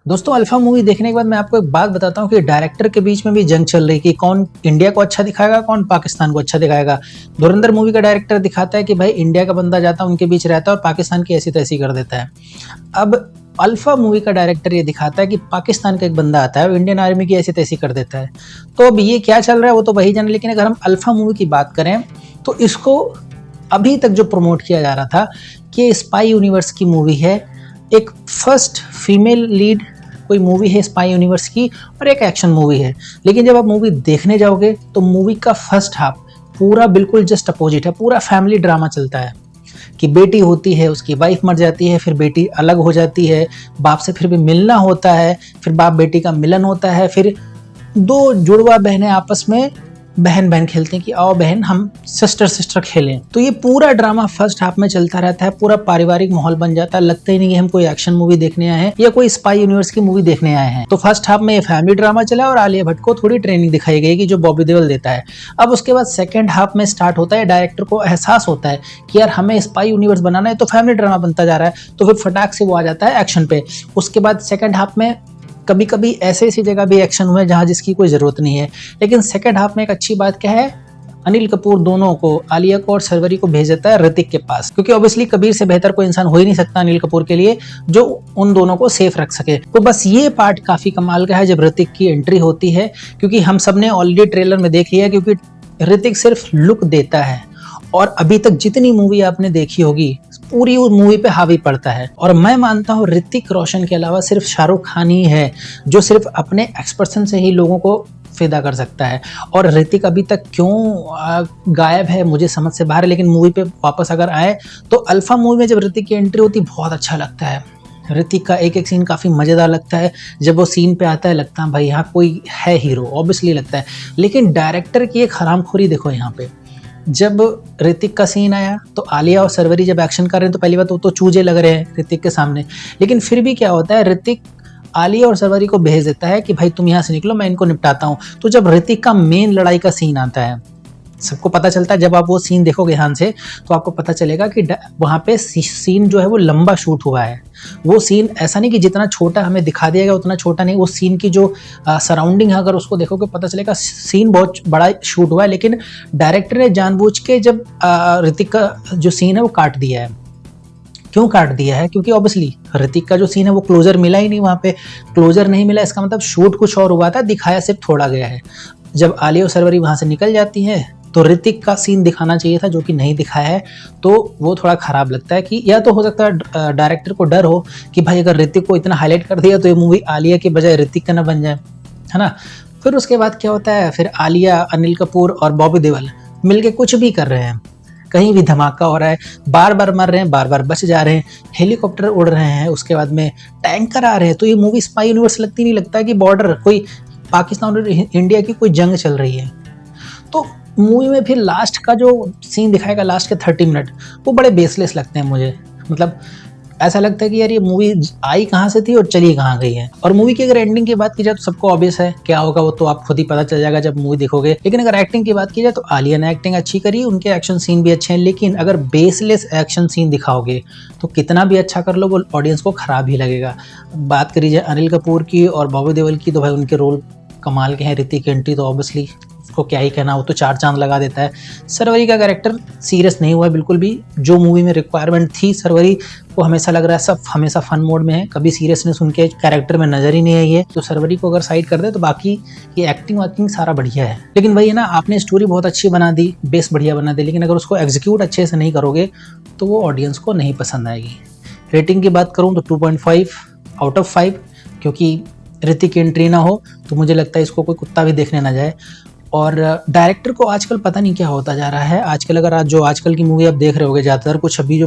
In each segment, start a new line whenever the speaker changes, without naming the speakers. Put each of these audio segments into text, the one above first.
दोस्तों alpha movie देखने के बाद मैं आपको एक बात बताता हूँ कि डायरेक्टर के बीच में भी जंग चल रही कि कौन इंडिया को अच्छा दिखाएगा, कौन पाकिस्तान को अच्छा दिखाएगा। धुरंधर मूवी का डायरेक्टर दिखाता है कि भाई इंडिया का बंदा जाता है उनके बीच रहता है और पाकिस्तान की ऐसी तैसी कर देता है। अब अल्फा मूवी का डायरेक्टर ये दिखाता है कि पाकिस्तान का एक बंदा आता है और इंडियन आर्मी की ऐसी तैसी कर देता है। तो अब ये क्या चल रहा है वो तो वही जाने, लेकिन अगर हम अल्फा मूवी की बात करें तो इसको अभी तक जो प्रमोट किया जा रहा था कि स्पाई यूनिवर्स की मूवी है, एक फर्स्ट फीमेल लीड कोई मूवी है स्पाई यूनिवर्स की और एक एक्शन मूवी है। लेकिन जब आप मूवी देखने जाओगे तो मूवी का फर्स्ट हाफ पूरा बिल्कुल जस्ट अपोजिट है। पूरा फैमिली ड्रामा चलता है कि बेटी होती है, उसकी वाइफ मर जाती है, फिर बेटी अलग हो जाती है, बाप से फिर भी मिलना होता है, फिर बाप बेटी का मिलन होता है, फिर दो जुड़वा बहनें आपस में बहन बहन खेलते हैं कि आओ बहन हम सिस्टर सिस्टर खेलें। तो ये पूरा ड्रामा फर्स्ट हाफ में चलता रहता है, पूरा पारिवारिक माहौल बन जाता है। लगता ही नहीं कि हम कोई एक्शन मूवी देखने आए हैं या कोई स्पाई यूनिवर्स की मूवी देखने आए हैं। तो फर्स्ट हाफ में ये फैमिली ड्रामा चला और आलिया भट्ट को थोड़ी ट्रेनिंग दिखाई गई कि जो बॉबी देओल देता है। अब उसके बाद सेकंड हाफ में स्टार्ट होता है, डायरेक्टर को एहसास होता है कि यार हमें स्पाई यूनिवर्स बनाना है, तो फैमिली ड्रामा बनता जा रहा है, तो फिर फटाक से वो आ जाता है एक्शन पे। उसके बाद सेकंड हाफ में कभी कभी ऐसी जगह भी एक्शन हुए जहां जिसकी कोई जरूरत नहीं है। लेकिन सेकंड हाफ में एक अच्छी बात क्या है, अनिल कपूर दोनों को, आलिया को और सरवरी को भेज देता है ऋतिक के पास, क्योंकि ऑब्वियसली कबीर से बेहतर कोई इंसान हो ही नहीं सकता अनिल कपूर के लिए जो उन दोनों को सेफ रख सके। तो बस ये पार्ट काफी कमाल का है जब ऋतिक की एंट्री होती है, क्योंकि हम सब ने ऑलरेडी ट्रेलर में देख लिया, क्योंकि ऋतिक सिर्फ लुक देता है और अभी तक जितनी मूवी आपने देखी होगी पूरी उस मूवी पे हावी पड़ता है। और मैं मानता हूँ ऋतिक रोशन के अलावा सिर्फ शाहरुख खान ही है जो सिर्फ अपने एक्सप्रेशन से ही लोगों को फिदा कर सकता है। और ऋतिक अभी तक क्यों गायब है मुझे समझ से बाहर है, लेकिन मूवी पे वापस अगर आए तो अल्फा मूवी में जब ऋतिक की एंट्री होती बहुत अच्छा लगता है। ऋतिक का एक एक सीन काफ़ी मज़ेदार लगता है। जब वो सीन पे आता है लगता है भाई यहाँ कोई है हीरो, ऑब्वियसली लगता है। लेकिन डायरेक्टर की एक हरामखोरी देखो यहाँ पे, जब ऋतिक का सीन आया तो आलिया और सरवरी जब एक्शन कर रहे हैं तो पहली बात तो चूजे लग रहे हैं ऋतिक के सामने। लेकिन फिर भी क्या होता है, ऋतिक आलिया और सरवरी को भेज देता है कि भाई तुम यहाँ से निकलो, मैं इनको निपटाता हूँ। तो जब ऋतिक का मेन लड़ाई का सीन आता है, सबको पता चलता है, जब आप वो सीन देखोगे ध्यान से तो आपको पता चलेगा कि वहाँ पे सीन जो है वो लंबा शूट हुआ है। वो सीन ऐसा नहीं कि जितना छोटा हमें दिखा दिया गया उतना छोटा नहीं, वो सीन की जो सराउंडिंग है अगर उसको देखोगे पता चलेगा सीन बहुत बड़ा शूट हुआ है। लेकिन डायरेक्टर ने जानबूझ के जब ऋतिक का जो सीन है वो काट दिया है। क्यों काट दिया है? क्योंकि ऑब्वियसली ऋतिक का जो सीन है वो क्लोजर मिला ही नहीं, वहाँ पे क्लोजर नहीं मिला, इसका मतलब शूट कुछ और हुआ था, दिखाया सिर्फ थोड़ा गया है। जब आलिया और सरवरी वहाँ से निकल जाती हैं तो ऋतिक का सीन दिखाना चाहिए था जो कि नहीं दिखाया है, तो वो थोड़ा खराब लगता है। कि या तो हो सकता है डायरेक्टर को डर हो कि भाई अगर ऋतिक को इतना हाईलाइट कर दिया तो ये मूवी आलिया के बजाय ऋतिक का ना बन जाए, है ना। फिर उसके बाद क्या होता है, फिर आलिया, अनिल कपूर और बॉबी देओल मिलके कुछ भी कर रहे हैं, कहीं भी धमाका हो रहा है, बार बार मर रहे हैं, बार बार बच जा रहे हैं, हेलीकॉप्टर उड़ रहे हैं, उसके बाद में टैंकर आ रहे हैं। तो ये मूवी स्पाई यूनिवर्स लगती नहीं, लगता है कि बॉर्डर कोई पाकिस्तान और इंडिया की कोई जंग चल रही है। तो मूवी में फिर लास्ट का जो सीन दिखाएगा, लास्ट के 30 मिनट, वो बड़े बेसलेस लगते हैं मुझे। मतलब ऐसा लगता है कि यार ये मूवी आई कहाँ से थी और चली कहाँ गई है। और मूवी की अगर एंडिंग की बात की जाए तो सबको ऑब्वियस है क्या होगा, वो तो आप खुद ही पता चल जाएगा जब मूवी देखोगे। लेकिन अगर एक्टिंग की बात की जाए तो आलिया ने एक्टिंग अच्छी करी, उनके एक्शन सीन भी अच्छे हैं। लेकिन अगर बेसलेस एक्शन सीन दिखाओगे तो कितना भी अच्छा कर लो वो ऑडियंस को खराब ही लगेगा। बात करी जाए अनिल कपूर की और बॉबी देओल की तो भाई उनके रोल कमाल के हैं। ऋतिक की एंट्री तो ऑब्वियसली उसको क्या ही कहना, वो तो 4 चांद लगा देता है। सरवरी का कैरेक्टर सीरियस नहीं हुआ बिल्कुल भी, जो मूवी में रिक्वायरमेंट थी सरवरी को हमेशा लग रहा है सब हमेशा फन मोड में है, कभी सीरियसनेस उनके कैरेक्टर में नजर ही नहीं आई है। तो सरवरी को अगर साइड कर दे तो बाकी ये एक्टिंग वैक्टिंग सारा बढ़िया है। लेकिन वही है ना, आपने स्टोरी बहुत अच्छी बना दी, बेस बढ़िया बना दी, लेकिन अगर उसको एग्जीक्यूट अच्छे से नहीं करोगे तो वो ऑडियंस को नहीं पसंद आएगी। रेटिंग की बात करूँ तो 2.5 आउट ऑफ 5, क्योंकि ऋतिक की एंट्री ना हो तो मुझे लगता है इसको कोई कुत्ता भी देखने ना जाए। और डायरेक्टर को आजकल पता नहीं क्या होता जा रहा है। आजकल अगर आज जो आजकल की मूवी आप देख रहे होगे ज़्यादातर, कुछ अभी जो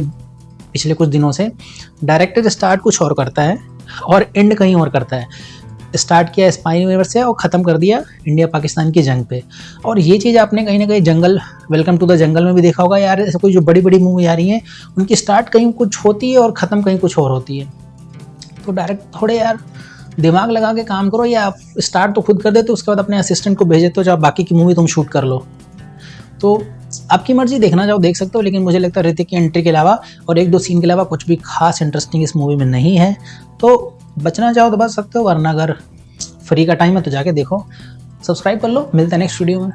पिछले कुछ दिनों से डायरेक्टर स्टार्ट कुछ और करता है और एंड कहीं और करता है। स्टार्ट किया स्पाई यूनिवर्स से और ख़त्म कर दिया इंडिया पाकिस्तान की जंग पे। और ये चीज़ आपने कहीं ना कहीं जंगल, वेलकम टू द जंगल में भी देखा होगा यार। ऐसे कोई जो बड़ी बड़ी मूवी आ रही हैं उनकी स्टार्ट कहीं कुछ होती है और ख़त्म कहीं कुछ और होती है। तो डायरेक्ट थोड़े यार दिमाग लगा के काम करो, या आप स्टार्ट तो खुद कर देते उसके बाद अपने असिस्टेंट को भेज देते हो, जब बाकी की मूवी तुम शूट कर लो। तो आपकी मर्जी, देखना चाहो देख सकते हो, लेकिन मुझे लगता है ऋतिक की एंट्री के अलावा और एक दो सीन के अलावा कुछ भी खास इंटरेस्टिंग इस मूवी में नहीं है। तो बचना चाहो तो बच सकते हो, वरना अगर फ्री का टाइम है तो जाके देखो। सब्सक्राइब कर लो, मिलते हैं नेक्स्ट वीडियो में।